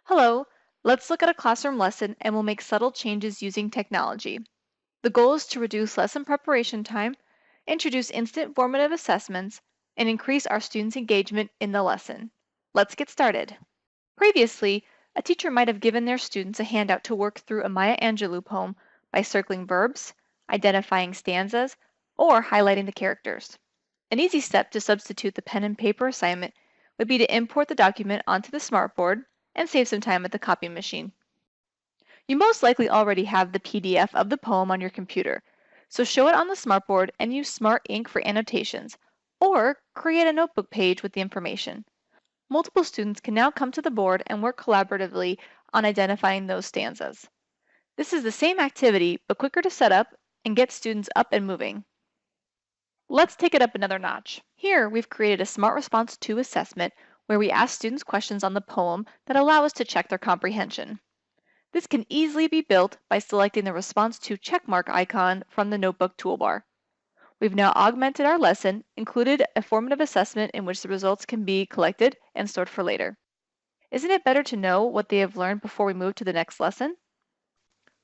Hello, let's look at a classroom lesson and we'll make subtle changes using technology. The goal is to reduce lesson preparation time, introduce instant formative assessments, and increase our students' engagement in the lesson. Let's get started. Previously, a teacher might have given their students a handout to work through a Maya Angelou poem by circling verbs, identifying stanzas, or highlighting the characters. An easy step to substitute the pen and paper assignment would be to import the document onto the smartboard and save some time at the copy machine. You most likely already have the PDF of the poem on your computer, so show it on the smartboard and use Smart Ink for annotations, or create a notebook page with the information. Multiple students can now come to the board and work collaboratively on identifying those stanzas. This is the same activity, but quicker to set up and get students up and moving. Let's take it up another notch. Here, we've created a Smart Response 2 assessment where we ask students questions on the poem that allow us to check their comprehension. This can easily be built by selecting the Response 2 checkmark icon from the Notebook toolbar. We've now augmented our lesson, included a formative assessment in which the results can be collected and stored for later. Isn't it better to know what they have learned before we move to the next lesson?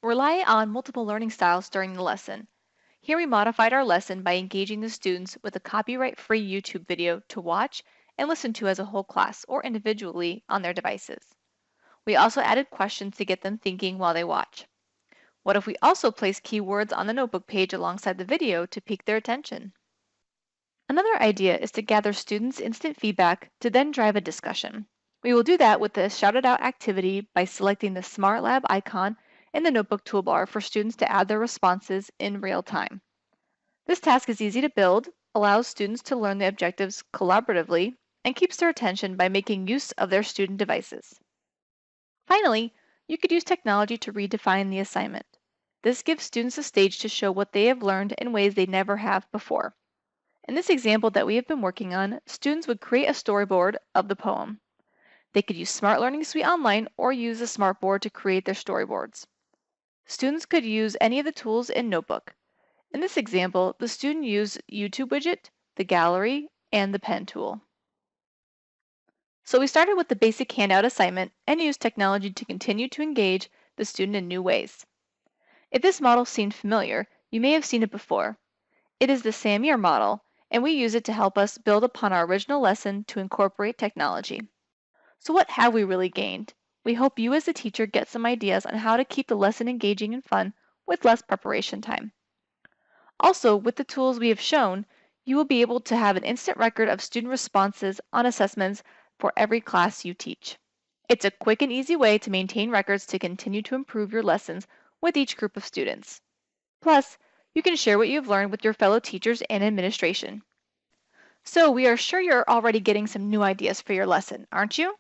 Rely on multiple learning styles during the lesson. Here we modified our lesson by engaging the students with a copyright-free YouTube video to watch and listen to as a whole class or individually on their devices. We also added questions to get them thinking while they watch. What if we also place keywords on the notebook page alongside the video to pique their attention? Another idea is to gather students' instant feedback to then drive a discussion. We will do that with the shouted out activity by selecting the Smart Lab icon in the notebook toolbar for students to add their responses in real time. This task is easy to build, allows students to learn the objectives collaboratively, and keeps their attention by making use of their student devices. Finally, you could use technology to redefine the assignment. This gives students a stage to show what they have learned in ways they never have before. In this example that we have been working on, students would create a storyboard of the poem. They could use Smart Learning Suite Online or use a smartboard to create their storyboards. Students could use any of the tools in Notebook. In this example, the student used YouTube widget, the gallery, and the pen tool. So we started with the basic handout assignment and used technology to continue to engage the student in new ways. If this model seemed familiar, you may have seen it before. It is the SAMR model, and we use it to help us build upon our original lesson to incorporate technology. So what have we really gained? We hope you as a teacher get some ideas on how to keep the lesson engaging and fun with less preparation time. Also, with the tools we have shown, you will be able to have an instant record of student responses on assessments for every class you teach. It's a quick and easy way to maintain records to continue to improve your lessons with each group of students. Plus, you can share what you've learned with your fellow teachers and administration. So we are sure you're already getting some new ideas for your lesson, aren't you?